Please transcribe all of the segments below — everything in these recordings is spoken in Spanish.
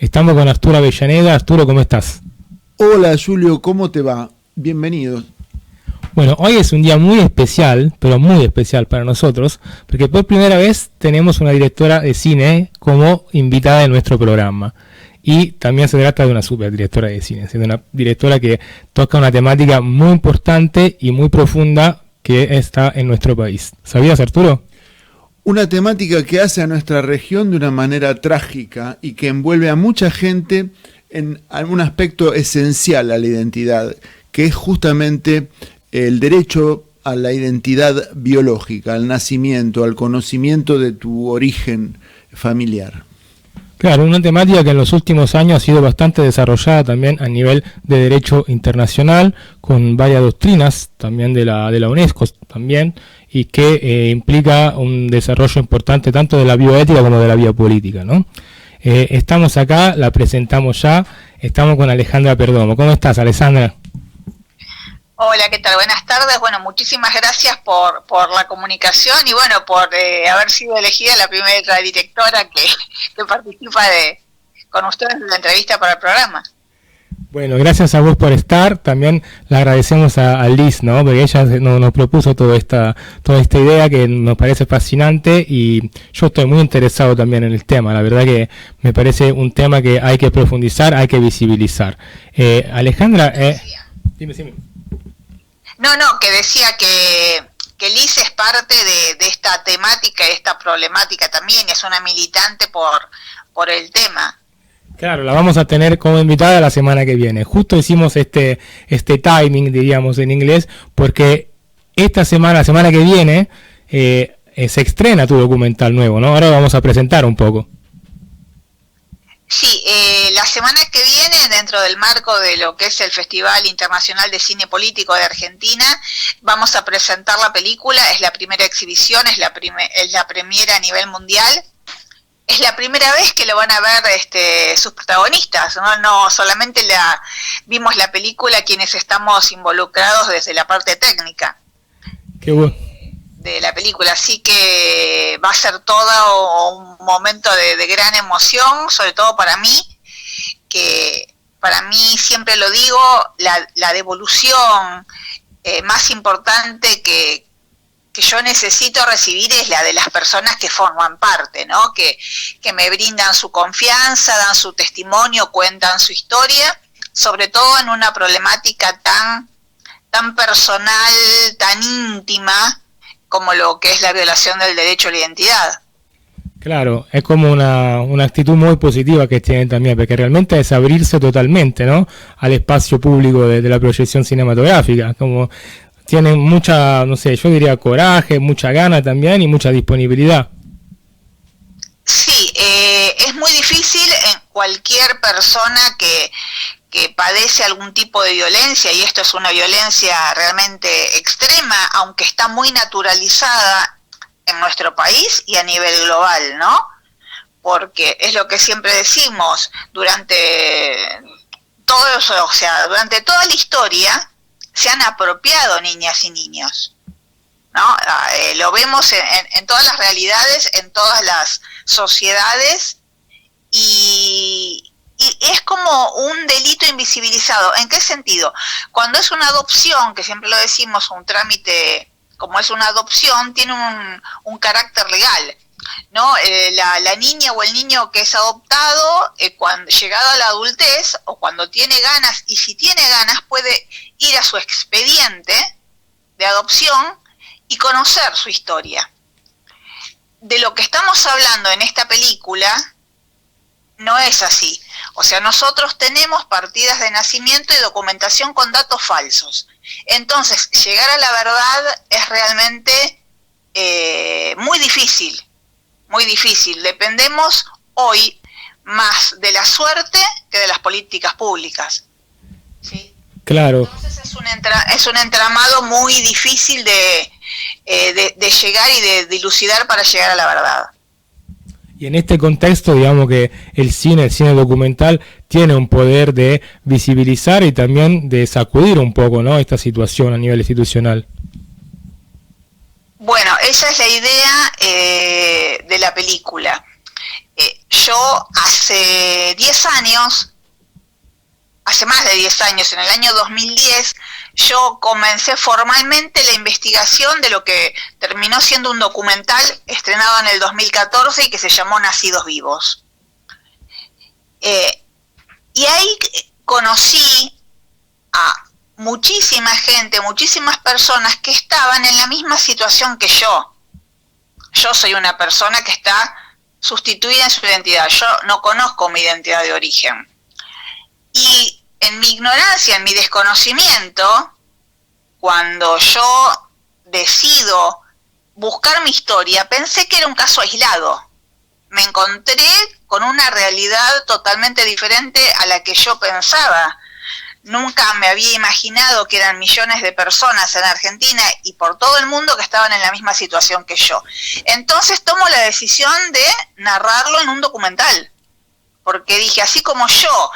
Estamos con Arturo Avellaneda. Arturo, ¿cómo estás? Hola Julio, ¿cómo te va? Bienvenidos. Bueno, hoy es un día muy especial, pero muy especial para nosotros, porque por primera vez tenemos una directora de cine como invitada en nuestro programa. Y también se trata de una super directora de cine, siendo una directora que toca una temática muy importante y muy profunda que está en nuestro país. ¿Sabías, Arturo? Una temática que hace a nuestra región de una manera trágica y que envuelve a mucha gente en algún aspecto esencial a la identidad, que es justamente el derecho a la identidad biológica, al nacimiento, al conocimiento de tu origen familiar. Claro, una temática que en los últimos años ha sido bastante desarrollada también a nivel de derecho internacional, con varias doctrinas también de la UNESCO también, y que implica un desarrollo importante tanto de la bioética como de la biopolítica, ¿no? Estamos acá, la presentamos ya, estamos con Alejandra Perdomo. ¿Cómo estás, Alejandra? Hola, ¿qué tal? Buenas tardes. Bueno, muchísimas gracias por la comunicación y bueno, por haber sido elegida la primera directora que participa con ustedes en la entrevista para el programa. Bueno, gracias a vos por estar. También le agradecemos a Liz, ¿no? Porque ella nos propuso toda esta idea que nos parece fascinante y yo estoy muy interesado también en el tema. La verdad que me parece un tema que hay que profundizar, hay que visibilizar. Alejandra, dime. No, que decía que Liz es parte de esta temática y esta problemática también, es una militante por el tema. Claro, la vamos a tener como invitada la semana que viene. Justo hicimos este timing, diríamos en inglés, porque la semana que viene, se estrena tu documental nuevo, ¿no? Ahora vamos a presentar un poco. Sí, la semana que viene, dentro del marco de lo que es el Festival Internacional de Cine Político de Argentina, vamos a presentar la película. Es la primera exhibición, es la primera a nivel mundial. Es la primera vez que lo van a ver sus protagonistas, no solamente vimos la película quienes estamos involucrados desde la parte técnica. Qué bueno. De la película, así que va a ser todo un momento de gran emoción, sobre todo para mí, que para mí, siempre lo digo, la devolución más importante que yo necesito recibir es la de las personas que forman parte, ¿no? Que me brindan su confianza, dan su testimonio, cuentan su historia, sobre todo en una problemática tan personal, tan íntima, como lo que es la violación del derecho a la identidad. Claro, es como una actitud muy positiva que tienen también, porque realmente es abrirse totalmente, ¿no?, al espacio público de la proyección cinematográfica, como tienen mucha, no sé, yo diría coraje, mucha gana también y mucha disponibilidad. Sí, es muy difícil en cualquier persona que padece algún tipo de violencia, y esto es una violencia realmente extrema, aunque está muy naturalizada en nuestro país y a nivel global, ¿no? Porque es lo que siempre decimos, durante toda la historia se han apropiado niñas y niños, ¿no? Lo vemos en todas las realidades, en todas las sociedades, y es como un delito invisibilizado. ¿En qué sentido? Cuando es una adopción, que siempre lo decimos, un trámite como es una adopción, tiene un carácter legal, ¿no? La niña o el niño que es adoptado, cuando llegado a la adultez, o cuando tiene ganas, y si tiene ganas, puede ir a su expediente de adopción y conocer su historia. De lo que estamos hablando en esta película no es así. O sea, nosotros tenemos partidas de nacimiento y documentación con datos falsos. Entonces, llegar a la verdad es realmente muy difícil, muy difícil. Dependemos hoy más de la suerte que de las políticas públicas, ¿sí? Claro. Entonces es un entramado muy difícil de llegar y de dilucidar para llegar a la verdad. Y en este contexto, digamos que el cine documental tiene un poder de visibilizar y también de sacudir un poco, ¿no?, esta situación a nivel institucional. Bueno, esa es la idea de la película. Yo hace 10 años, hace más de 10 años, en el año 2010, yo comencé formalmente la investigación de lo que terminó siendo un documental estrenado en el 2014 y que se llamó Nacidos Vivos. Y ahí conocí a muchísima gente, muchísimas personas que estaban en la misma situación que yo. Yo soy una persona que está sustituida en su identidad. Yo no conozco mi identidad de origen. Y en mi ignorancia, en mi desconocimiento, cuando yo decido buscar mi historia, pensé que era un caso aislado. Me encontré con una realidad totalmente diferente a la que yo pensaba. Nunca me había imaginado que eran millones de personas en Argentina y por todo el mundo que estaban en la misma situación que yo. Entonces tomo la decisión de narrarlo en un documental, porque dije, así como yo,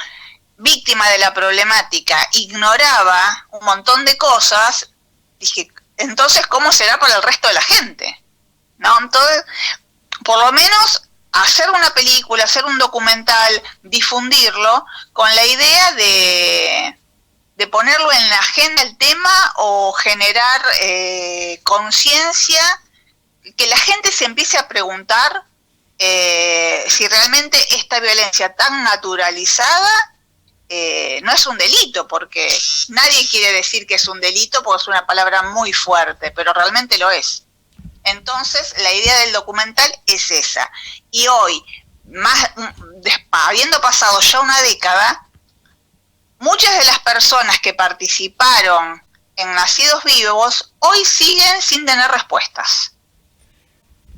víctima de la problemática, ignoraba un montón de cosas, dije, entonces, ¿cómo será para el resto de la gente? ¿No? Entonces, por lo menos hacer una película, hacer un documental, difundirlo, con la idea de ponerlo en la agenda el tema o generar conciencia, que la gente se empiece a preguntar si realmente esta violencia tan naturalizada no es un delito, porque nadie quiere decir que es un delito porque es una palabra muy fuerte, pero realmente lo es. Entonces, la idea del documental es esa. Y hoy, habiendo pasado ya una década, muchas de las personas que participaron en Nacidos Vivos hoy siguen sin tener respuestas.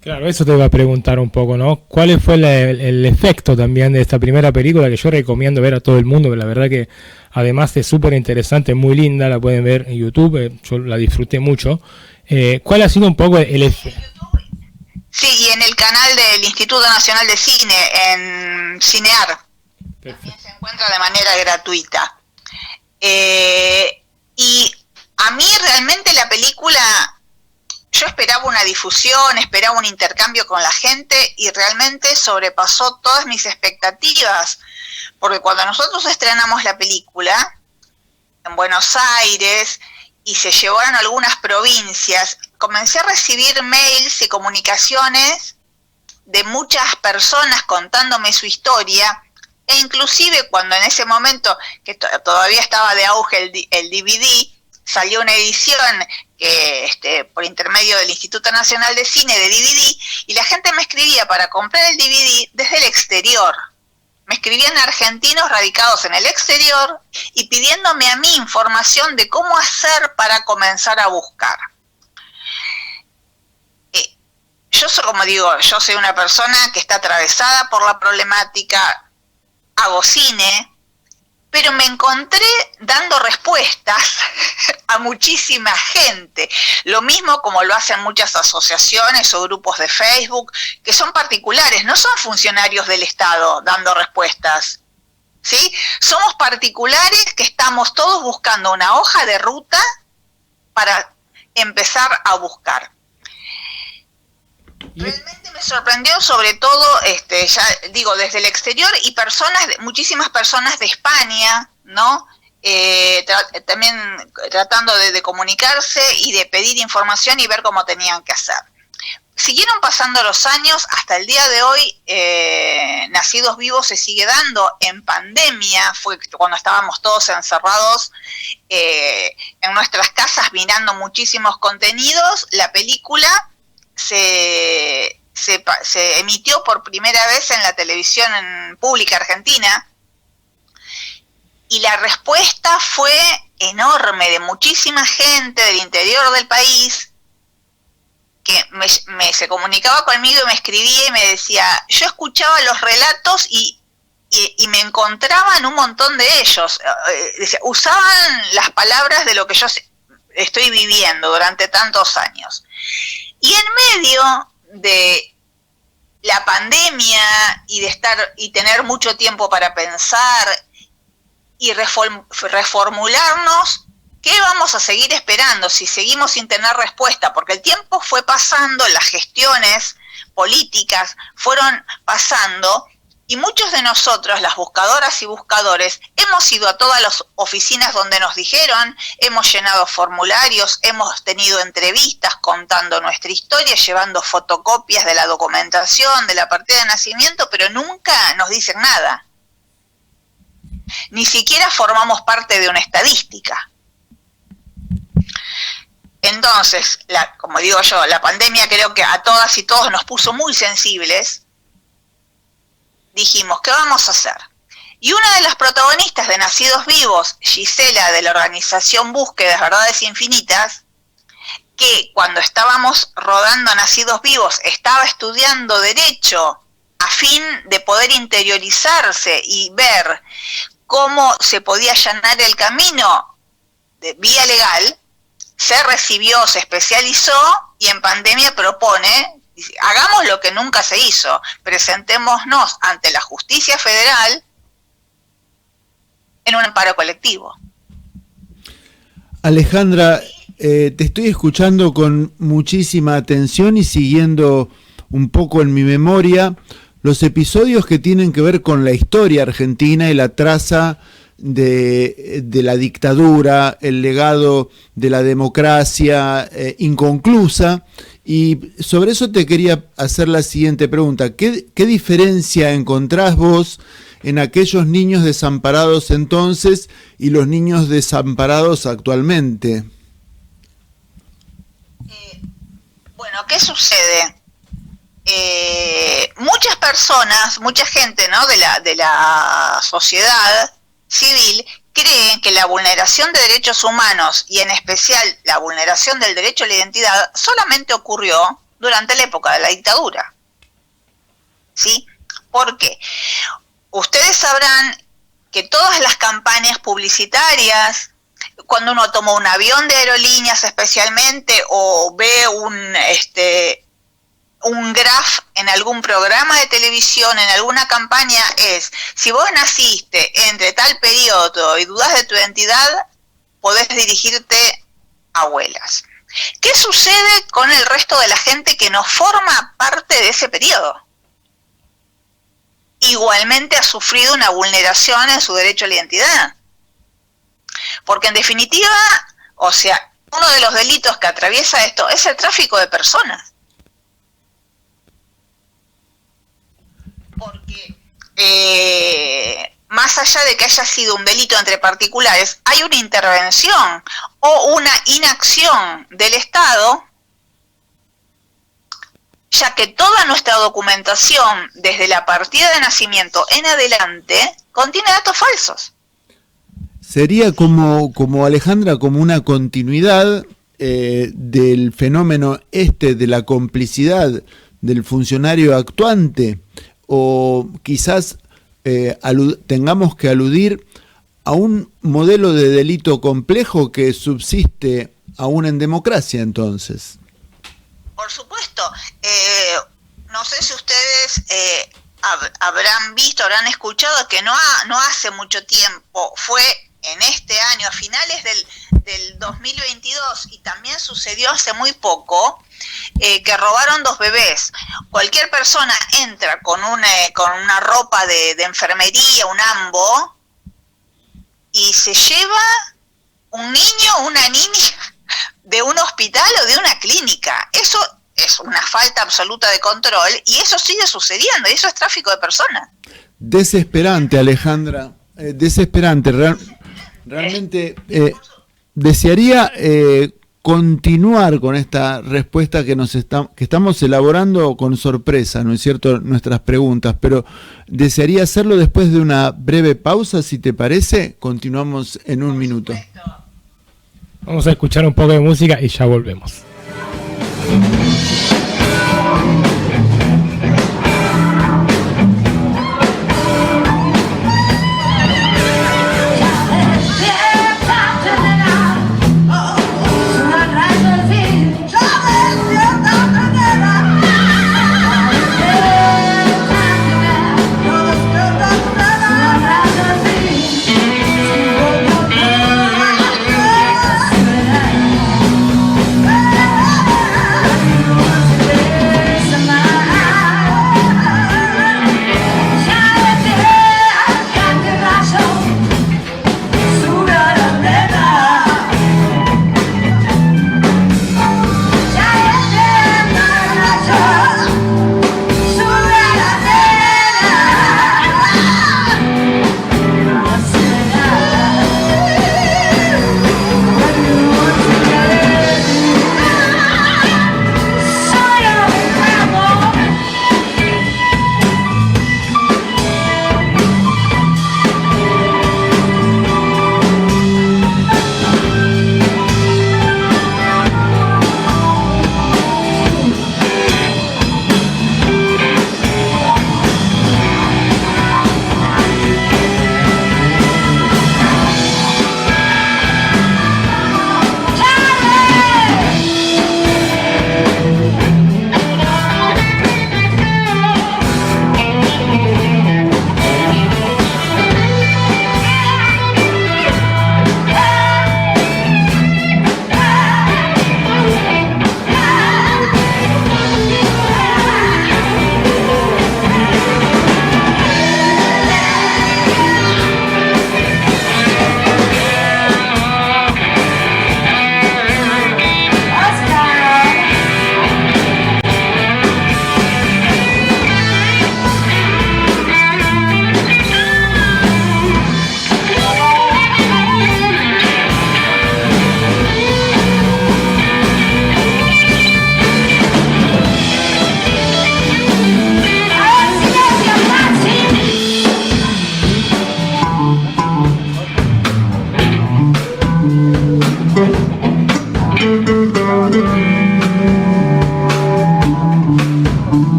Claro, eso te iba a preguntar un poco, ¿no? ¿Cuál fue el efecto también de esta primera película que yo recomiendo ver a todo el mundo? Que la verdad que además es súper interesante, muy linda, la pueden ver en YouTube, yo la disfruté mucho. ¿Cuál ha sido un poco el efecto? Sí, y en el canal del Instituto Nacional de Cine, en Cinear. Perfecto. También se encuentra de manera gratuita. Y a mí realmente la película, yo esperaba una difusión, esperaba un intercambio con la gente y realmente sobrepasó todas mis expectativas, porque cuando nosotros estrenamos la película en Buenos Aires y se llevaron a algunas provincias, comencé a recibir mails y comunicaciones de muchas personas contándome su historia, e inclusive cuando en ese momento, que todavía estaba de auge el DVD, salió una edición que por intermedio del Instituto Nacional de Cine de DVD, y la gente me escribía para comprar el DVD desde el exterior. Me escribían argentinos radicados en el exterior y pidiéndome a mí información de cómo hacer para comenzar a buscar. Yo soy, como digo, yo soy una persona que está atravesada por la problemática, hago cine, pero me encontré dando respuestas a muchísima gente. Lo mismo como lo hacen muchas asociaciones o grupos de Facebook, que son particulares, no son funcionarios del Estado dando respuestas, ¿sí? Somos particulares que estamos todos buscando una hoja de ruta para empezar a buscar. Realmente me sorprendió, sobre todo, ya digo, desde el exterior y muchísimas personas de España, ¿no? También tratando de comunicarse y de pedir información y ver cómo tenían que hacer. Siguieron pasando los años, hasta el día de hoy Nacidos Vivos se sigue dando. En pandemia fue cuando estábamos todos encerrados en nuestras casas mirando muchísimos contenidos. La película se emitió por primera vez en la televisión pública argentina y la respuesta fue enorme de muchísima gente del interior del país que se comunicaba conmigo y me escribía y me decía, yo escuchaba los relatos y me encontraba en un montón de ellos. Usaban las palabras de lo que yo estoy viviendo durante tantos años. Y en medio de la pandemia y tener mucho tiempo para pensar y reformularnos, ¿qué vamos a seguir esperando si seguimos sin tener respuesta? Porque el tiempo fue pasando, las gestiones políticas fueron pasando, y muchos de nosotros, las buscadoras y buscadores, hemos ido a todas las oficinas donde nos dijeron, hemos llenado formularios, hemos tenido entrevistas contando nuestra historia, llevando fotocopias de la documentación, de la partida de nacimiento, pero nunca nos dicen nada. Ni siquiera formamos parte de una estadística. Entonces, como digo yo, la pandemia creo que a todas y todos nos puso muy sensibles. Dijimos, ¿qué vamos a hacer? Y una de las protagonistas de Nacidos Vivos, Gisela, de la organización Búsquedas Verdades Infinitas, que cuando estábamos rodando Nacidos Vivos estaba estudiando Derecho a fin de poder interiorizarse y ver cómo se podía allanar el camino de vía legal, se recibió, se especializó y en pandemia propone, hagamos lo que nunca se hizo, presentémonos ante la justicia federal en un amparo colectivo. Alejandra, te estoy escuchando con muchísima atención y siguiendo un poco en mi memoria los episodios que tienen que ver con la historia argentina y la traza de la dictadura, el legado de la democracia inconclusa. Y sobre eso te quería hacer la siguiente pregunta. ¿Qué diferencia encontrás vos en aquellos niños desamparados entonces y los niños desamparados actualmente? Bueno, ¿qué sucede? Muchas personas, mucha gente, ¿no?, de la sociedad civil creen que la vulneración de derechos humanos y en especial la vulneración del derecho a la identidad solamente ocurrió durante la época de la dictadura. ¿Sí? ¿Por qué? Ustedes sabrán que todas las campañas publicitarias, cuando uno toma un avión de aerolíneas especialmente o ve un graph en algún programa de televisión, en alguna campaña, es, si vos naciste entre tal periodo y dudás de tu identidad, podés dirigirte a abuelas. ¿Qué sucede con el resto de la gente que no forma parte de ese periodo? Igualmente ha sufrido una vulneración en su derecho a la identidad. Porque en definitiva, o sea, uno de los delitos que atraviesa esto es el tráfico de personas. Porque más allá de que haya sido un delito entre particulares, hay una intervención o una inacción del Estado, ya que toda nuestra documentación, desde la partida de nacimiento en adelante, contiene datos falsos. Sería como Alejandra, como una continuidad del fenómeno de la complicidad del funcionario actuante, o quizás tengamos que aludir a un modelo de delito complejo que subsiste aún en democracia entonces. Por supuesto, no sé si ustedes habrán visto, habrán escuchado que no hace mucho tiempo, fue en este año, a finales del 2022, y también sucedió hace muy poco, que robaron 2 bebés. Cualquier persona entra con una ropa de enfermería, un ambo, y se lleva un niño o una niña de un hospital o de una clínica. Eso es una falta absoluta de control y eso sigue sucediendo, y eso es tráfico de personas. Desesperante, Alejandra, desesperante. Realmente desearía continuar con esta respuesta que estamos elaborando con sorpresa, ¿no es cierto?, nuestras preguntas, pero desearía hacerlo después de una breve pausa, si te parece. Continuamos en un minuto. Vamos a escuchar un poco de música y ya volvemos.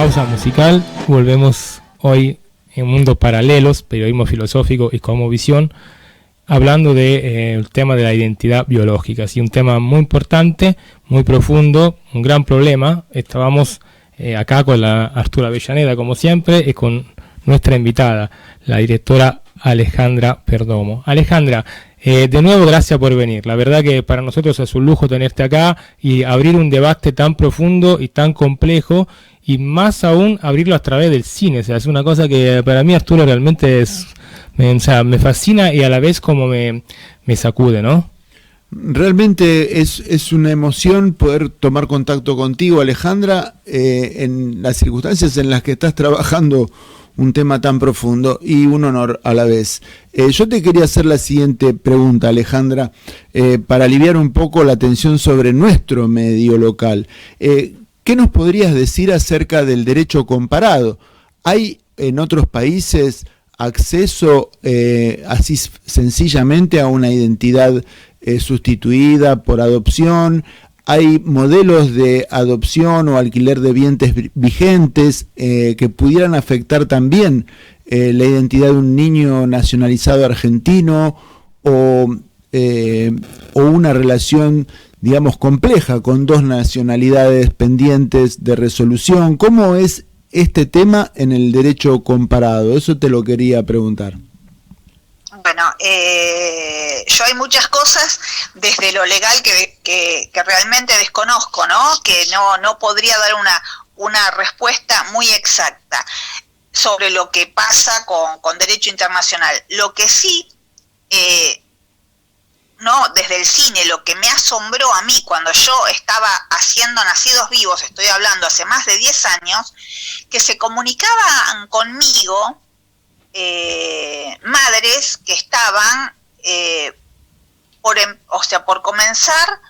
pausa musical. Volvemos hoy en Mundos Paralelos, periodismo filosófico y cosmovisión, hablando del tema de la identidad biológica. Sí, un tema muy importante, muy profundo, un gran problema. Estábamos acá con la Arturo Avellaneda, como siempre, y con nuestra invitada, la directora Alejandra Perdomo. Alejandra, de nuevo, gracias por venir. La verdad que para nosotros es un lujo tenerte acá y abrir un debate tan profundo y tan complejo, y más aún abrirlo a través del cine. O sea, es una cosa que para mí, Arturo, realmente me fascina y a la vez como me sacude, ¿no? Realmente es una emoción poder tomar contacto contigo, Alejandra, en las circunstancias en las que estás trabajando un tema tan profundo, y un honor a la vez. Yo te quería hacer la siguiente pregunta, Alejandra, para aliviar un poco la tensión sobre nuestro medio local. ¿Qué nos podrías decir acerca del derecho comparado? ¿Hay en otros países acceso así sencillamente a una identidad sustituida por adopción? ¿Hay modelos de adopción o alquiler de bienes vigentes que pudieran afectar también la identidad de un niño nacionalizado argentino, o una relación, digamos, compleja con dos nacionalidades pendientes de resolución? ¿Cómo es este tema en el derecho comparado? Eso te lo quería preguntar. Bueno, yo hay muchas cosas desde lo legal que realmente desconozco, ¿no? Que no podría dar una respuesta muy exacta sobre lo que pasa con derecho internacional. Lo que sí, no, desde el cine, lo que me asombró a mí cuando yo estaba haciendo Nacidos Vivos, estoy hablando hace más de 10 años, que se comunicaban conmigo madres que estaban por comenzar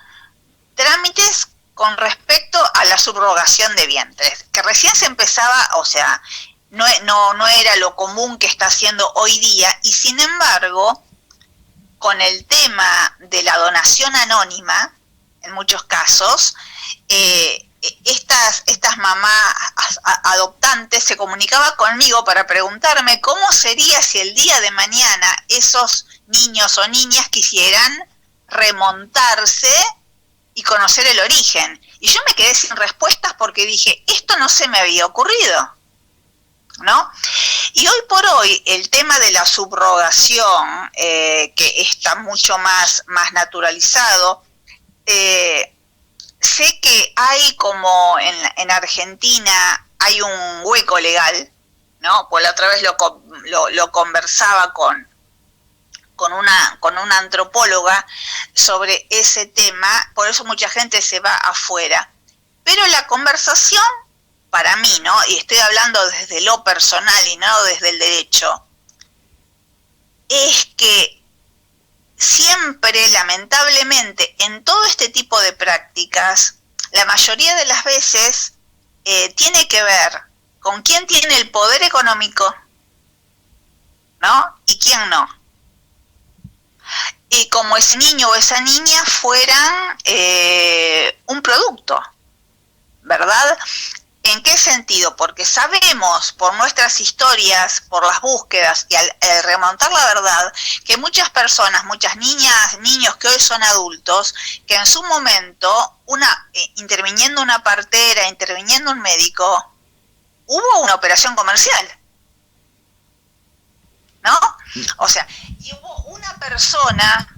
trámites con respecto a la subrogación de vientres, que recién se empezaba, o sea, no era lo común que está haciendo hoy día, y sin embargo, con el tema de la donación anónima, en muchos casos, estas mamás adoptantes se comunicaban conmigo para preguntarme cómo sería si el día de mañana esos niños o niñas quisieran remontarse y conocer el origen. Y yo me quedé sin respuestas porque dije, esto no se me había ocurrido, ¿no? Y hoy por hoy el tema de la subrogación, que está mucho más naturalizado, sé que hay, como en Argentina hay un hueco legal, ¿no? Pues la otra vez lo conversaba con una antropóloga sobre ese tema, por eso mucha gente se va afuera. Pero la conversación, para mí, ¿no? Y estoy hablando desde lo personal y no desde el derecho, es que siempre, lamentablemente, en todo este tipo de prácticas, la mayoría de las veces tiene que ver con quién tiene el poder económico, ¿no? Y quién no. Y como ese niño o esa niña fueran un producto, ¿verdad? ¿En qué sentido? Porque sabemos por nuestras historias, por las búsquedas y al remontar la verdad, que muchas personas, muchas niñas, niños que hoy son adultos, que en su momento, interviniendo una partera, interviniendo un médico, hubo una operación comercial, ¿no? O sea, y hubo una persona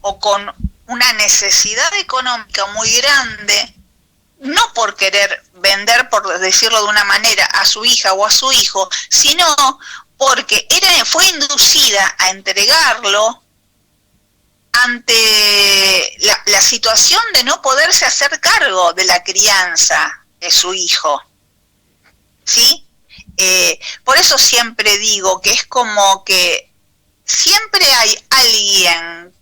o con una necesidad económica muy grande, no por querer vender, por decirlo de una manera, a su hija o a su hijo, sino porque fue inducida a entregarlo ante la situación de no poderse hacer cargo de la crianza de su hijo, ¿sí? Por eso siempre digo que es como que siempre hay alguien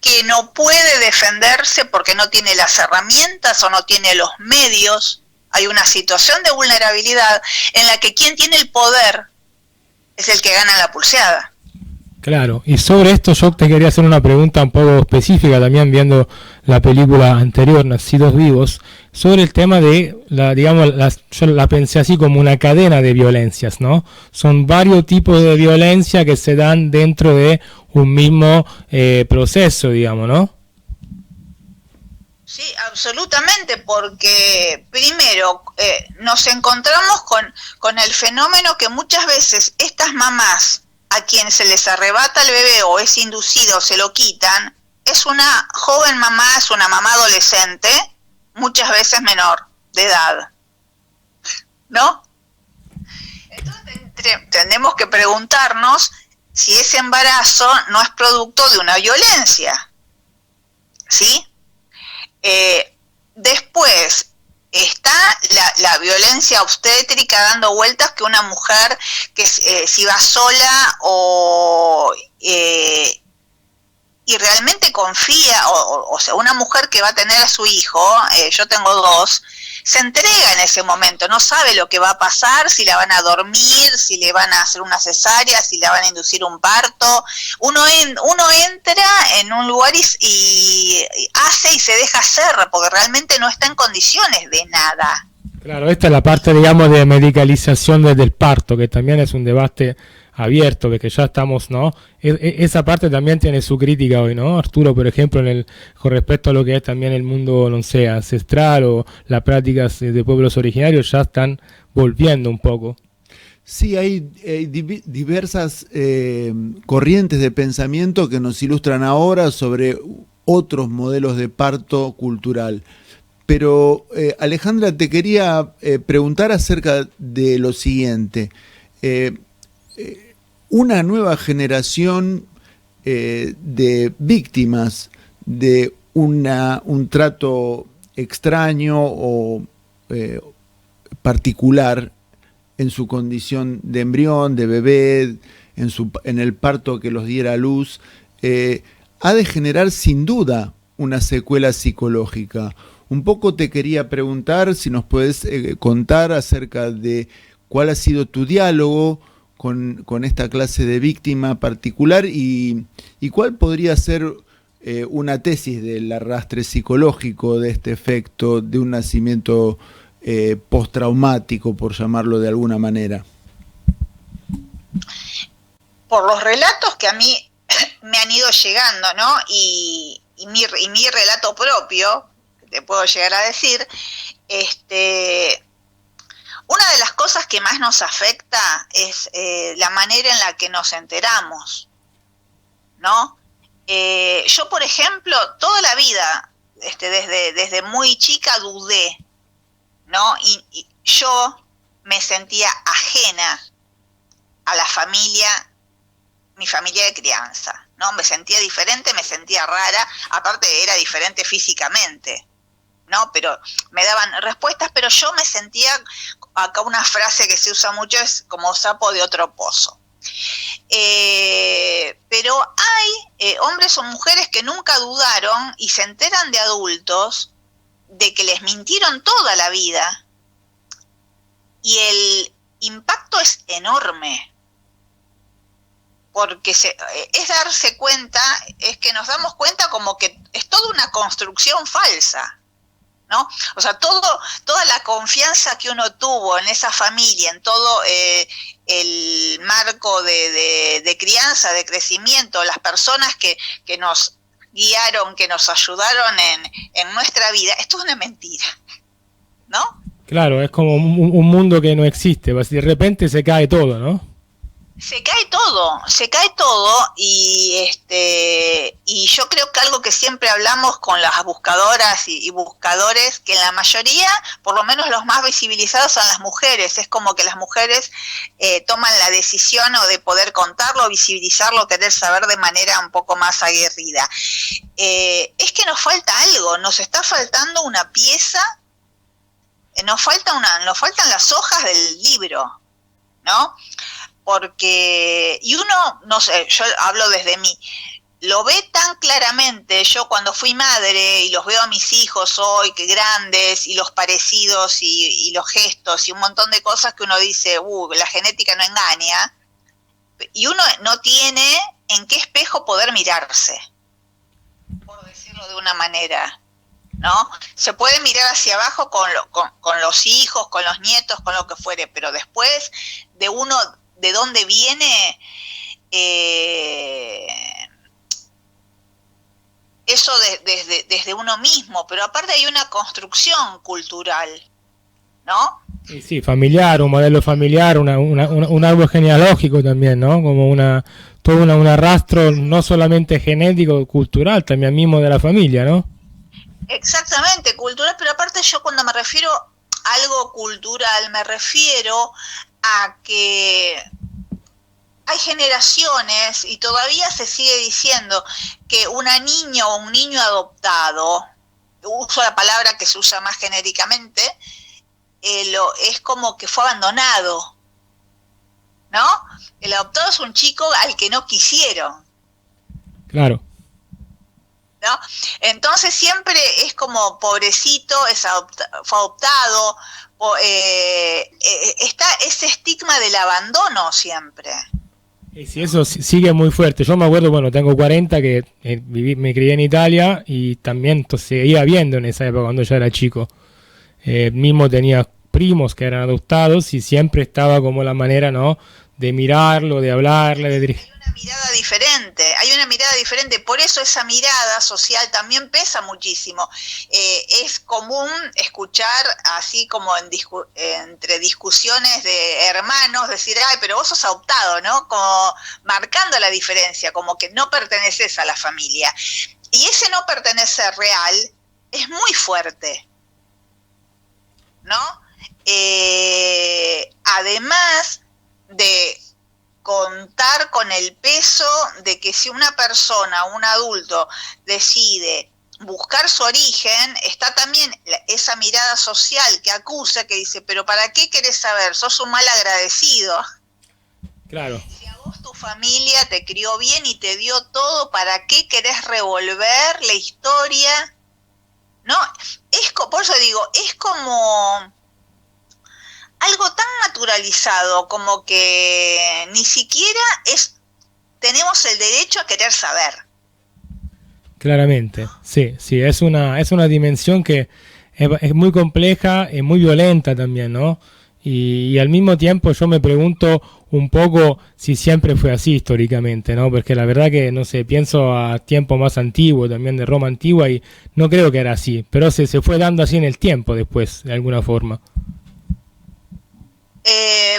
que no puede defenderse porque no tiene las herramientas o no tiene los medios. Hay una situación de vulnerabilidad en la que quien tiene el poder es el que gana la pulseada. Claro, y sobre esto yo te quería hacer una pregunta un poco específica también, viendo la película anterior, Nacidos Vivos, sobre el tema de, yo la pensé así como una cadena de violencias, ¿no? Son varios tipos de violencia que se dan dentro de un mismo proceso, digamos, ¿no? Sí, absolutamente, porque primero nos encontramos con el fenómeno que muchas veces estas mamás a quien se les arrebata el bebé o es inducido, se lo quitan, es una joven mamá, es una mamá adolescente, muchas veces menor de edad, ¿no? Entonces tenemos que preguntarnos si ese embarazo no es producto de una violencia, ¿sí? Después está la violencia obstétrica dando vueltas, que una mujer que si va sola y realmente confía, o sea, una mujer que va a tener a su hijo, yo tengo dos, se entrega en ese momento, no sabe lo que va a pasar, si la van a dormir, si le van a hacer una cesárea, si la van a inducir un parto. Uno entra en un lugar y hace y se deja hacer, porque realmente no está en condiciones de nada. Claro, esta es la parte, digamos, de medicalización desde el parto, que también es un debate abierto, de que ya estamos, ¿no? Esa parte también tiene su crítica hoy, ¿no? Arturo, por ejemplo, con respecto a lo que es también el mundo, no sé, ancestral o las prácticas de pueblos originarios, ya están volviendo un poco. Sí, hay diversas corrientes de pensamiento que nos ilustran ahora sobre otros modelos de parto cultural. Pero, Alejandra, te quería preguntar acerca de lo siguiente. Una nueva generación de víctimas de un trato extraño o particular en su condición de embrión, de bebé, en el parto que los diera a luz, ha de generar sin duda una secuela psicológica. Un poco te quería preguntar si nos puedes contar acerca de cuál ha sido tu diálogo con esta clase de víctima particular y cuál podría ser una tesis del arrastre psicológico de este efecto de un nacimiento postraumático, por llamarlo de alguna manera. Por los relatos que a mí me han ido llegando, ¿no? Y mi relato propio, que te puedo llegar a decir, una de las cosas que más nos afecta es la manera en la que nos enteramos, ¿no? Yo, por ejemplo, toda la vida, desde muy chica dudé, ¿no? Y yo me sentía ajena a la familia, mi familia de crianza, ¿no? Me sentía diferente, me sentía rara, aparte era diferente físicamente, ¿no? Pero me daban respuestas, pero yo me sentía, acá una frase que se usa mucho es como sapo de otro pozo. Pero hay hombres o mujeres que nunca dudaron y se enteran de adultos de que les mintieron toda la vida y el impacto es enorme, porque es darse cuenta, es que nos damos cuenta como que es toda una construcción falsa, ¿no? O sea, toda la confianza que uno tuvo en esa familia, en todo el marco de crianza, de crecimiento, las personas que nos guiaron, que nos ayudaron en nuestra vida, esto es una mentira, ¿no? Claro, es como un mundo que no existe, de repente se cae todo, ¿no? Se cae todo y yo creo que algo que siempre hablamos con las buscadoras y buscadores, que en la mayoría, por lo menos los más visibilizados son las mujeres, es como que las mujeres toman la decisión o de poder contarlo, visibilizarlo, querer saber de manera un poco más aguerrida. Es que nos falta algo, nos está faltando una pieza, nos faltan las hojas del libro, ¿no? Porque, y uno, no sé, yo hablo desde mí, lo ve tan claramente, yo cuando fui madre y los veo a mis hijos hoy, que grandes, y los parecidos y los gestos y un montón de cosas que uno dice, la genética no engaña, y uno no tiene en qué espejo poder mirarse, por decirlo de una manera, ¿no? Se puede mirar hacia abajo con los hijos, con los nietos, con lo que fuere, pero después de uno, de dónde viene, eso desde uno mismo, pero aparte hay una construcción cultural, ¿no? Sí, familiar, un modelo familiar, un árbol genealógico también, ¿no? Como todo un arrastro no solamente genético, cultural, también mismo de la familia, ¿no? Exactamente, cultural, pero aparte yo cuando me refiero a algo cultural, me refiero a que hay generaciones y todavía se sigue diciendo que una niña o un niño adoptado, uso la palabra que se usa más genéricamente, es como que fue abandonado, ¿no? El adoptado es un chico al que no quisieron. Claro. ¿No? Entonces siempre es como pobrecito, fue adoptado, está ese estigma del abandono siempre. Y si eso sigue muy fuerte. Yo me acuerdo, bueno, tengo 40, que me crié en Italia y también seguía viendo en esa época cuando yo era chico. Mismo tenía primos que eran adoptados y siempre estaba como la manera, ¿no?, de mirarlo, de hablarle, de dirigir. Hay una mirada diferente, por eso esa mirada social también pesa muchísimo. Es común escuchar así como entre discusiones de hermanos, decir, ay, pero vos sos adoptado, ¿no? Como marcando la diferencia, como que no perteneces a la familia. Y ese no pertenecer real es muy fuerte, ¿no? Además de contar con el peso de que si una persona, un adulto, decide buscar su origen, está también esa mirada social que acusa, que dice, pero ¿para qué querés saber? Sos un mal agradecido. Claro. Si a vos tu familia te crió bien y te dio todo, ¿para qué querés revolver la historia? No, por eso digo, es como algo tan naturalizado, como que ni siquiera tenemos el derecho a querer saber. Claramente, sí, es una dimensión que es muy compleja, es muy violenta también, ¿no? Y al mismo tiempo yo me pregunto un poco si siempre fue así históricamente, ¿no? Porque la verdad que, no sé, pienso a tiempo más antiguo, también de Roma antigua, y no creo que era así, pero se fue dando así en el tiempo después, de alguna forma.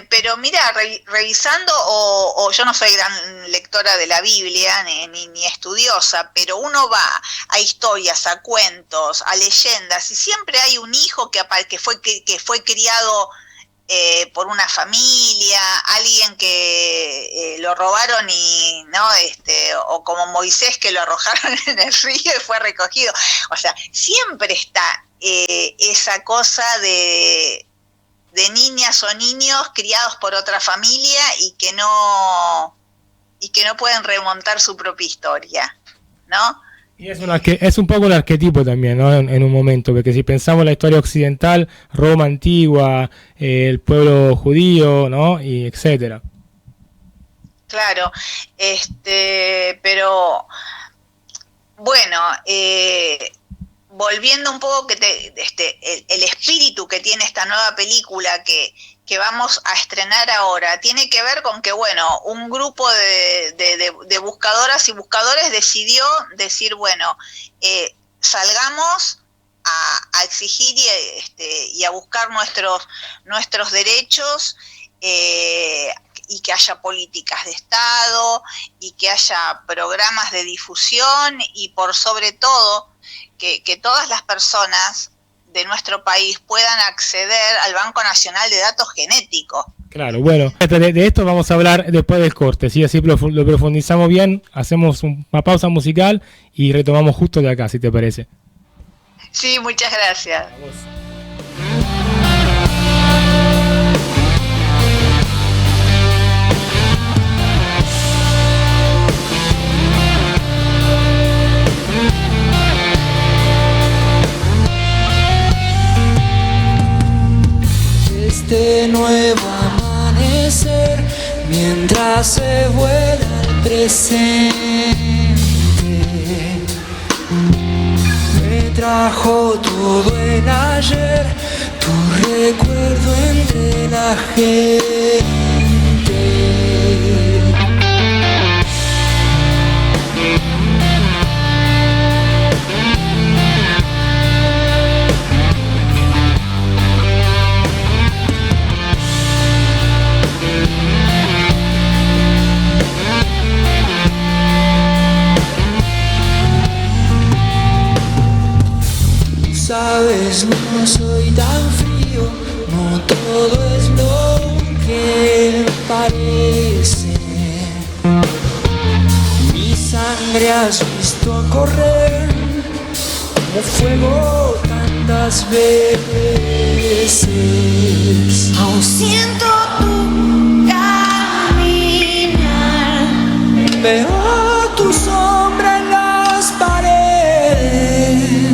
Pero mira, revisando, o yo no soy gran lectora de la Biblia, ni estudiosa, pero uno va a historias, a cuentos, a leyendas, y siempre hay un hijo que fue criado por una familia, alguien que lo robaron y no, o como Moisés, que lo arrojaron en el río y fue recogido. O sea, siempre está esa cosa de niñas o niños criados por otra familia y que no pueden remontar su propia historia, ¿no? Y es un poco el arquetipo también, ¿no? En un momento, porque si pensamos la historia occidental, Roma antigua, el pueblo judío, ¿no? Y etcétera. Claro, pero bueno, volviendo un poco el espíritu que tiene esta nueva película que vamos a estrenar ahora, tiene que ver con que, bueno, un grupo de buscadoras y buscadores decidió decir, bueno, salgamos a exigir y a buscar nuestros derechos, y que haya políticas de Estado, y que haya programas de difusión, y por sobre todo, que todas las personas de nuestro país puedan acceder al Banco Nacional de Datos Genéticos. Claro, bueno, de esto vamos a hablar después del corte, ¿sí? Así lo profundizamos bien, hacemos una pausa musical y retomamos justo de acá, si te parece. Sí, muchas gracias. Vamos. Este nuevo amanecer, mientras se vuela el presente, trajo todo el ayer, tu recuerdo entre la gente. Sabes, no soy tan frío, no todo es lo que parece. Mi sangre has visto correr como fuego tantas veces. Aún siento tu caminar, veo tu sombra en las paredes.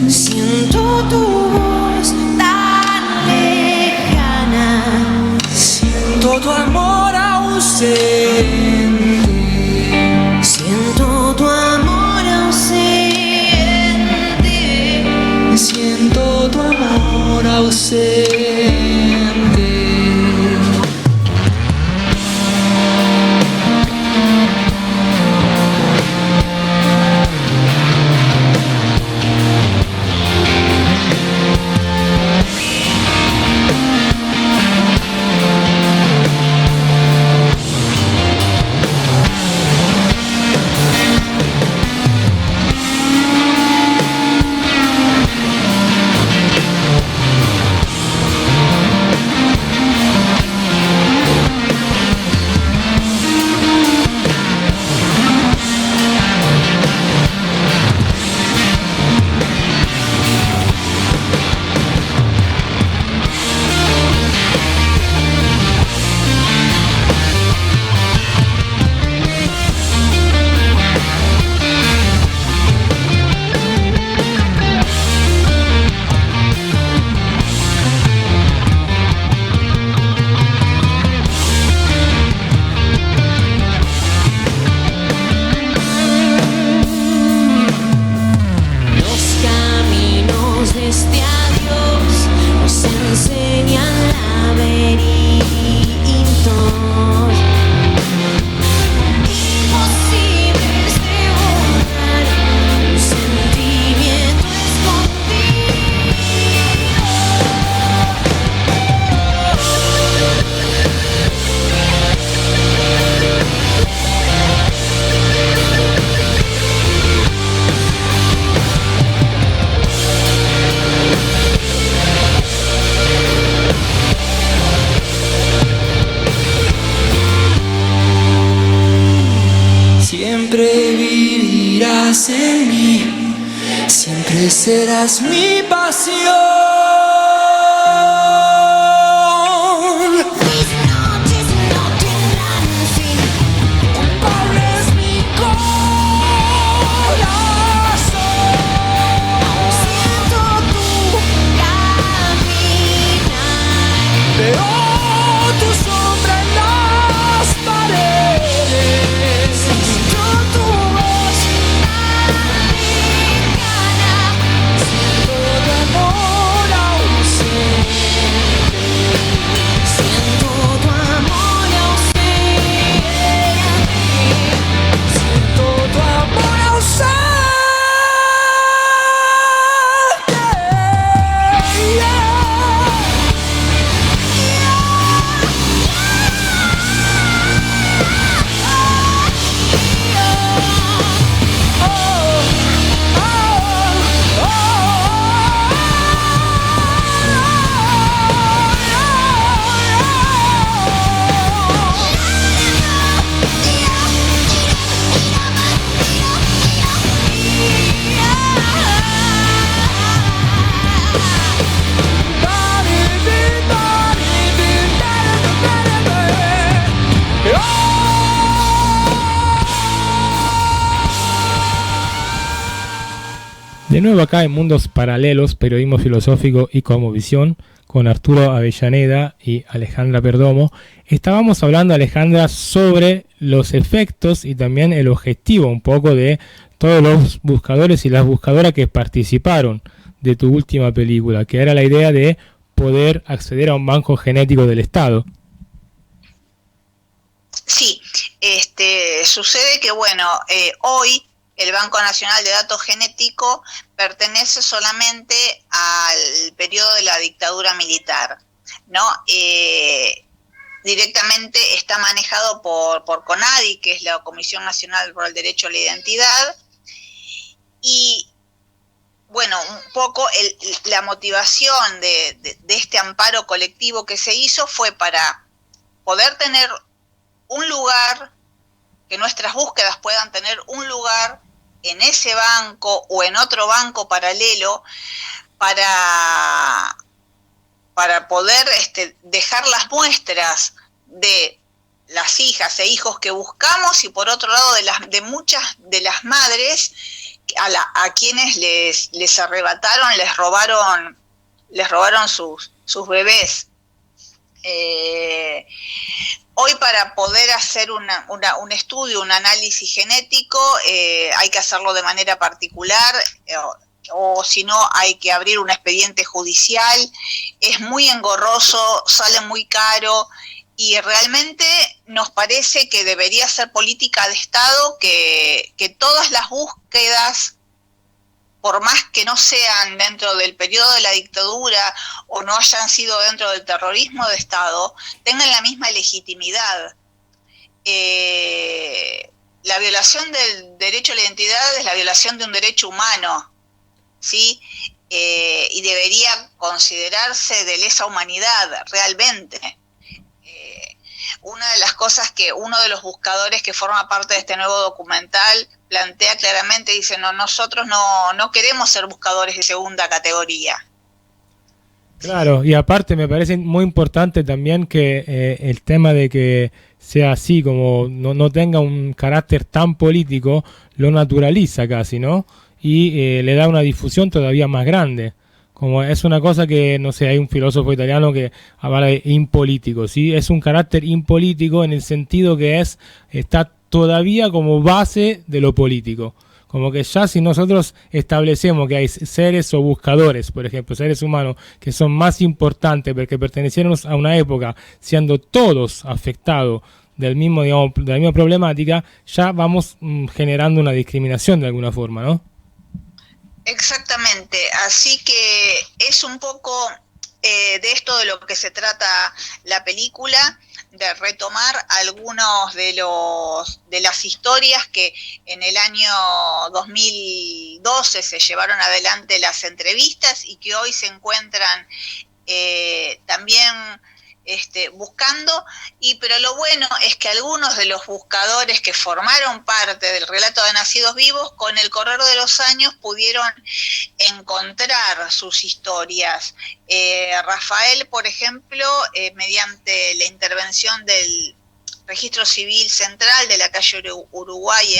siento tu voz tan lejana, Siento tu amor ausente. siento tu amor ausente, Siento tu amor ausente. Siempre vivirás en mí, siempre serás mi pasión. mis noches no tendrán fin, Culpable es mi corazón. siento tu caminar, Veo tu sombra en las paredes. siento tu voz tan lejana, Siento tu amor ausente. siento tu amor ausente, Siento tu amor ausente. De nuevo acá en Mundos Paralelos, Periodismo Filosófico y Cosmovisión, con Arturo Avellaneda y Alejandra Perdomo. Estábamos hablando, Alejandra, sobre los efectos y también el objetivo un poco de todos los buscadores y las buscadoras que participaron de tu última película, que era la idea de poder acceder a un banco genético del Estado. Sí, sucede que, bueno, hoy el Banco Nacional de Datos Genético pertenece solamente al periodo de la dictadura militar, ¿no? Directamente está manejado por CONADI, que es la Comisión Nacional por el Derecho a la Identidad, y bueno, un poco la motivación de este amparo colectivo que se hizo fue para poder tener un lugar, que nuestras búsquedas puedan tener un lugar en ese banco o en otro banco paralelo para poder dejar las muestras de las hijas e hijos que buscamos, y por otro lado de muchas de las madres a quienes les arrebataron, les robaron sus bebés. Hoy, para poder hacer un estudio, un análisis genético, hay que hacerlo de manera particular, o si no hay que abrir un expediente judicial. Es muy engorroso, sale muy caro, y realmente nos parece que debería ser política de Estado que todas las búsquedas, por más que no sean dentro del periodo de la dictadura o no hayan sido dentro del terrorismo de Estado, tengan la misma legitimidad. La violación del derecho a la identidad es la violación de un derecho humano, ¿sí? Y debería considerarse de lesa humanidad, realmente. Una de las cosas que uno de los buscadores que forma parte de este nuevo documental plantea claramente, dice, no, nosotros no queremos ser buscadores de segunda categoría. Claro, y aparte me parece muy importante también que el tema de que sea así, como no tenga un carácter tan político, lo naturaliza casi, ¿no? Y le da una difusión todavía más grande. Como es una cosa que, no sé, hay un filósofo italiano que habla de impolítico, ¿sí? Es un carácter impolítico en el sentido que está todavía como base de lo político. Como que ya si nosotros establecemos que hay seres o buscadores, por ejemplo, seres humanos que son más importantes porque pertenecieron a una época, siendo todos afectados del mismo, digamos, de la misma problemática, ya vamos generando una discriminación de alguna forma, ¿no? Exactamente, así que es un poco de esto de lo que se trata la película, de retomar algunos de las historias que en el año 2012 se llevaron adelante las entrevistas y que hoy se encuentran también buscando, pero lo bueno es que algunos de los buscadores que formaron parte del relato de Nacidos Vivos, con el correr de los años pudieron encontrar sus historias. Rafael, por ejemplo, mediante la intervención del Registro Civil Central de la calle Uruguay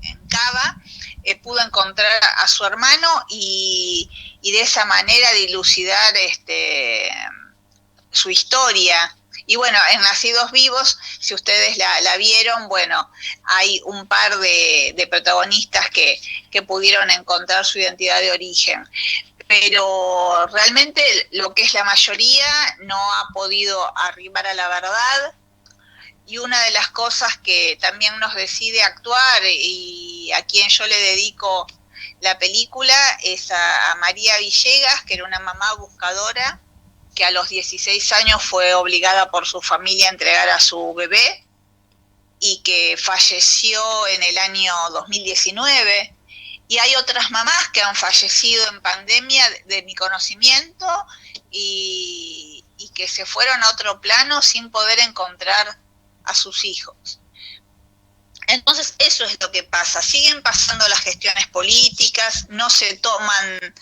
en Cava, pudo encontrar a su hermano y de esa manera dilucidar su historia. Y bueno, en Nacidos Vivos, si ustedes la vieron, bueno, hay un par de protagonistas que pudieron encontrar su identidad de origen. Pero realmente lo que es la mayoría no ha podido arribar a la verdad. Y una de las cosas que también nos decide actuar y a quien yo le dedico la película es a María Villegas, que era una mamá buscadora, que a los 16 años fue obligada por su familia a entregar a su bebé y que falleció en el año 2019. Y hay otras mamás que han fallecido en pandemia de mi conocimiento y que se fueron a otro plano sin poder encontrar a sus hijos. Entonces eso es lo que pasa, siguen pasando las gestiones políticas, no se toman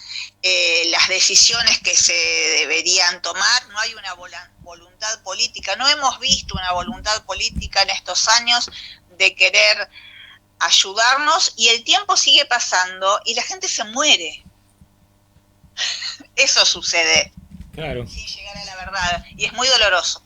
las decisiones que se deberían tomar, no hay una voluntad política, no hemos visto una voluntad política en estos años de querer ayudarnos, y el tiempo sigue pasando y la gente se muere. Eso sucede, claro, sin llegar a la verdad, y es muy doloroso.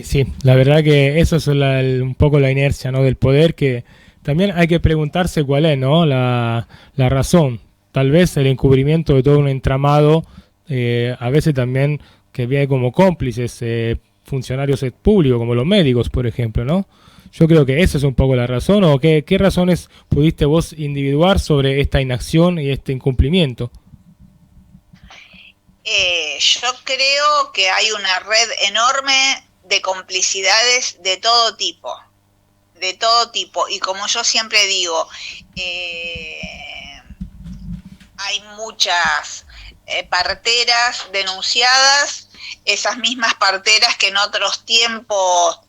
Sí, la verdad que eso es un poco la inercia, ¿no?, del poder, que también hay que preguntarse cuál es, ¿no?, la razón. tal vez el encubrimiento de todo un entramado, a veces también que viene como cómplices funcionarios públicos, como los médicos, por ejemplo, ¿no? Yo creo que esa es un poco la razón, o qué razones pudiste vos individuar sobre esta inacción y este incumplimiento. Yo creo que hay una red enorme de complicidades de todo tipo, y como yo siempre digo, hay muchas parteras denunciadas, esas mismas parteras que en otros tiempos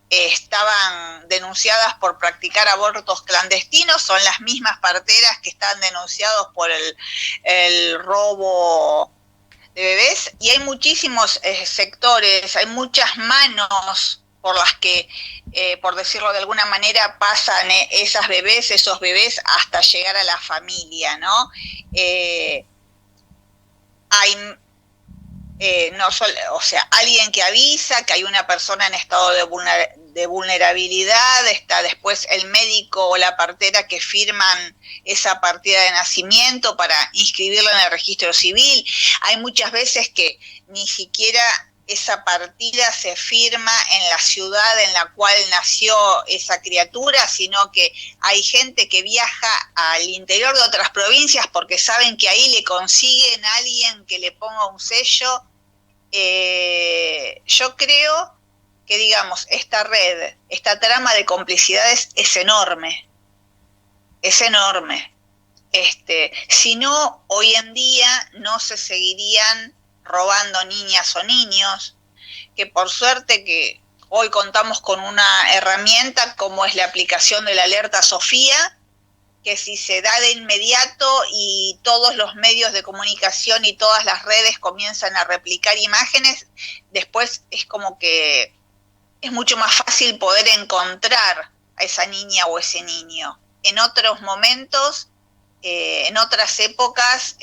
estaban denunciadas por practicar abortos clandestinos, son las mismas parteras que están denunciados por el robo de bebés, y hay muchísimos sectores, hay muchas manos por las que, por decirlo de alguna manera, pasan esos bebés hasta llegar a la familia, ¿no? Hay no solo, o sea, alguien que avisa que hay una persona en estado de vulnerabilidad, está después el médico o la partera que firman esa partida de nacimiento para inscribirla en el registro civil. Hay muchas veces que ni siquiera esa partida se firma en la ciudad en la cual nació esa criatura, sino que hay gente que viaja al interior de otras provincias porque saben que ahí le consiguen a alguien que le ponga un sello. Yo creo que, digamos, esta red, esta trama de complicidades es enorme, si no, hoy en día no se seguirían robando niñas o niños, que por suerte que hoy contamos con una herramienta como es la aplicación de la alerta Sofía, que si se da de inmediato y todos los medios de comunicación y todas las redes comienzan a replicar imágenes, después es como que es mucho más fácil poder encontrar a esa niña o ese niño. En otros momentos, en otras épocas,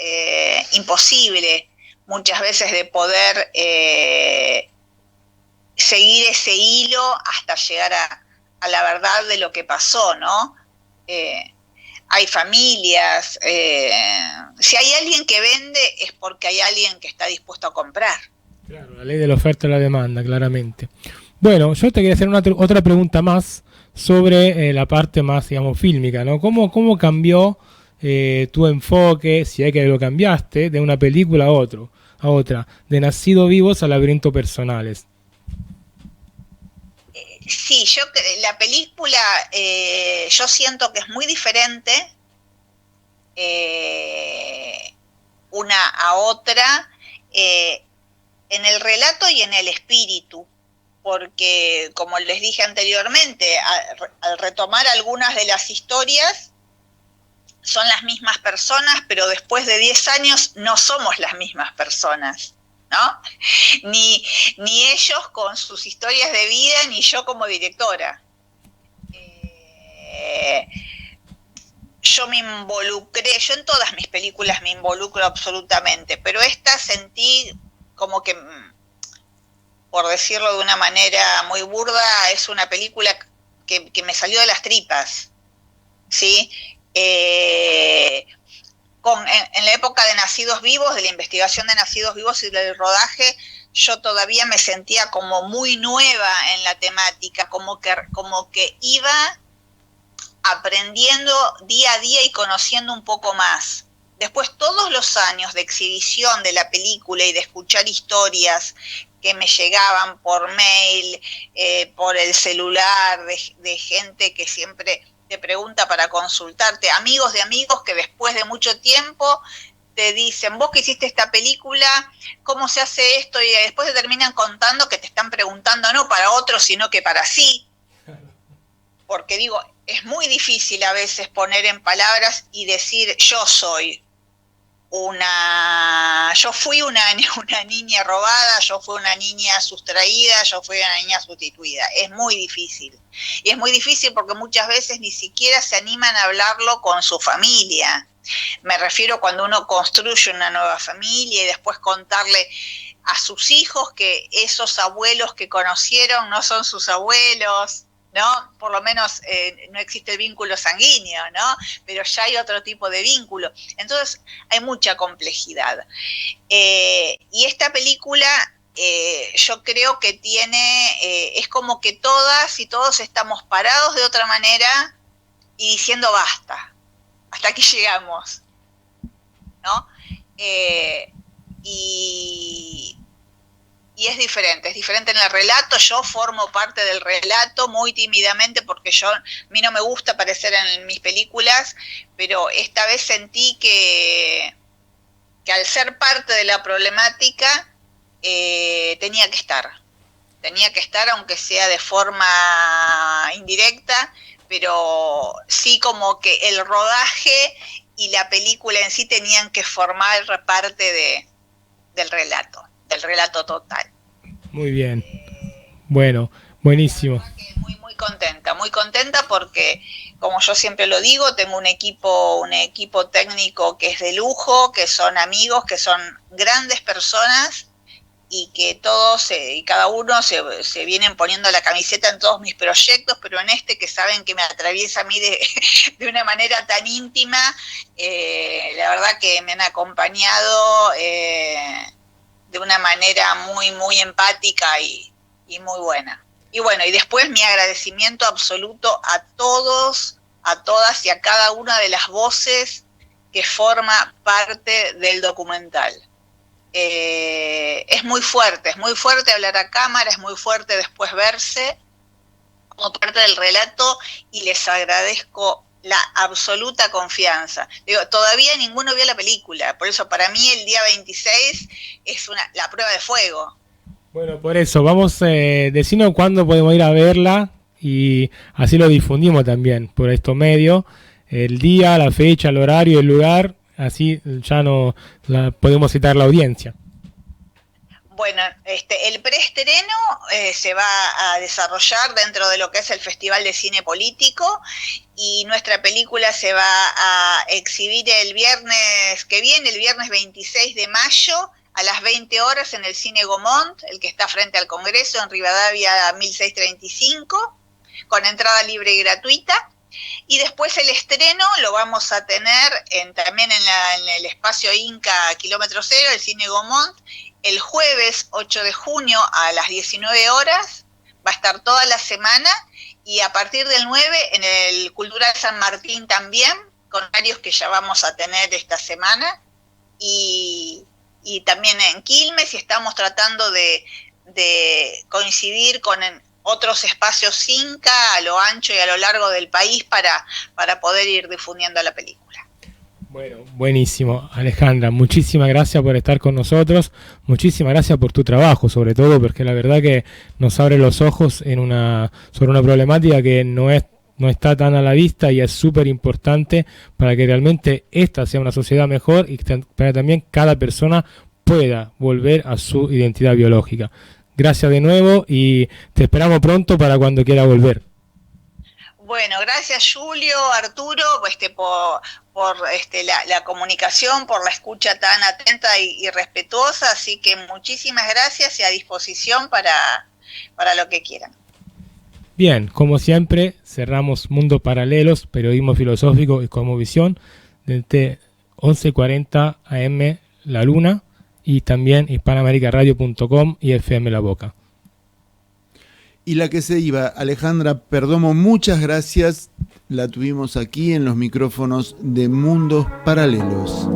imposible muchas veces de poder seguir ese hilo hasta llegar a la verdad de lo que pasó, ¿no? Hay familias, si hay alguien que vende es porque hay alguien que está dispuesto a comprar. Claro, la ley de la oferta y la demanda, claramente. Bueno, yo te quería hacer otra pregunta más sobre la parte más, digamos, fílmica, ¿no? ¿Cómo cambió tu enfoque, si es que lo cambiaste, de una película a otra, de Nacidos Vivos a Laberinto Personales? Sí, la película yo siento que es muy diferente una a otra en el relato y en el espíritu, porque como les dije anteriormente, al retomar algunas de las historias son las mismas personas, pero después de 10 años no somos las mismas personas, ¿no? Ni ellos con sus historias de vida, ni yo como directora. Yo me involucré, yo en todas mis películas me involucro absolutamente, pero esta sentí como que, por decirlo de una manera muy burda, es una película que me salió de las tripas, ¿sí? En la época de Nacidos Vivos, de la investigación de Nacidos Vivos y del rodaje, yo todavía me sentía como muy nueva en la temática, como que iba aprendiendo día a día y conociendo un poco más. Después, todos los años de exhibición de la película y de escuchar historias que me llegaban por mail, por el celular, de gente que siempre te pregunta para consultarte, amigos de amigos que después de mucho tiempo te dicen, vos que hiciste esta película, ¿cómo se hace esto? Y después te terminan contando que te están preguntando no para otros, sino que para sí. Porque digo, es muy difícil a veces poner en palabras y decir, yo fui una niña robada, yo fui una niña sustraída, yo fui una niña sustituida. Es muy difícil. Y es muy difícil porque muchas veces ni siquiera se animan a hablarlo con su familia. Me refiero cuando uno construye una nueva familia y después contarle a sus hijos que esos abuelos que conocieron no son sus abuelos, ¿no? Por lo menos no existe el vínculo sanguíneo, ¿no? Pero ya hay otro tipo de vínculo. Entonces hay mucha complejidad. Y esta película yo creo que tiene, es como que todas y todos estamos parados de otra manera y diciendo basta, hasta aquí llegamos, ¿no? Y es diferente en el relato. Yo formo parte del relato muy tímidamente porque a mí no me gusta aparecer en mis películas, pero esta vez sentí que al ser parte de la problemática tenía que estar aunque sea de forma indirecta, pero sí como que el rodaje y la película en sí tenían que formar parte del relato total. Muy bien. Bueno, buenísimo. Muy contenta porque, como yo siempre lo digo, tengo un equipo técnico que es de lujo, que son amigos, que son grandes personas y que todos y cada uno se vienen poniendo la camiseta en todos mis proyectos, pero en este que saben que me atraviesa a mí de una manera tan íntima, la verdad que me han acompañado de una manera muy empática y muy buena. Y bueno, y después mi agradecimiento absoluto a todos, a todas y a cada una de las voces que forma parte del documental. Es muy fuerte hablar a cámara, es muy fuerte después verse como parte del relato y les agradezco la absoluta confianza. Digo, todavía ninguno vio la película, por eso para mí el día 26 es la prueba de fuego. Bueno, por eso, vamos decirnos cuándo podemos ir a verla y así lo difundimos también por estos medios, el día, la fecha, el horario, el lugar. Así ya no podemos citar la audiencia. Bueno, el preestreno se va a desarrollar dentro de lo que es el Festival de Cine Político y nuestra película se va a exhibir el viernes que viene, el viernes 26 de mayo a las 20 horas en el Cine Gaumont, el que está frente al Congreso en Rivadavia 1635, con entrada libre y gratuita. Y después el estreno lo vamos a tener también en el espacio Inca Kilómetro Cero, el Cine Gaumont, el jueves 8 de junio a las 19 horas, va a estar toda la semana, y a partir del 9 en el Cultural San Martín también, con horarios que ya vamos a tener esta semana, y también en Quilmes, y estamos tratando de coincidir con otros espacios Inca a lo ancho y a lo largo del país para poder ir difundiendo la película. Bueno, buenísimo. Alejandra, muchísimas gracias por estar con nosotros, muchísimas gracias por tu trabajo, sobre todo porque la verdad que nos abre los ojos sobre una problemática que no está tan a la vista y es súper importante para que realmente esta sea una sociedad mejor y para que también cada persona pueda volver a su identidad biológica. Gracias de nuevo y te esperamos pronto para cuando quiera volver. Bueno, gracias Julio, Arturo, por la comunicación, por la escucha tan atenta y respetuosa, así que muchísimas gracias y a disposición para lo que quieran. Bien, como siempre, cerramos Mundos Paralelos, periodismo filosófico y cosmovisión, desde 11:40 AM La Luna, y también hispanoamericaradio.com y FM La Boca. Y la que se iba, Alejandra Perdomo, muchas gracias. La tuvimos aquí en los micrófonos de Mundos Paralelos.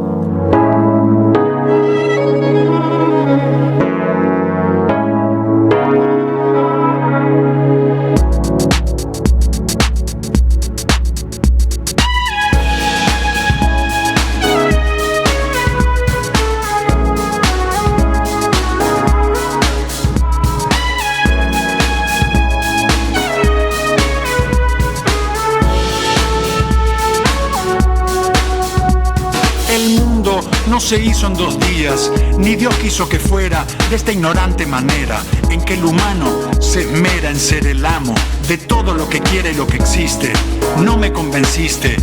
No se hizo en 2 días, ni Dios quiso que fuera de esta ignorante manera en que el humano se esmera en ser el amo de todo lo que quiere y lo que existe. No me convenciste,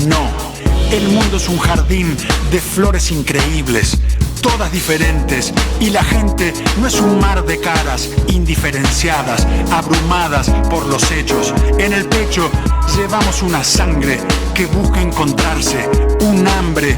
no. El mundo es un jardín de flores increíbles, todas diferentes, y la gente no es un mar de caras indiferenciadas, abrumadas por los hechos. En el pecho llevamos una sangre que busca encontrarse, un hambre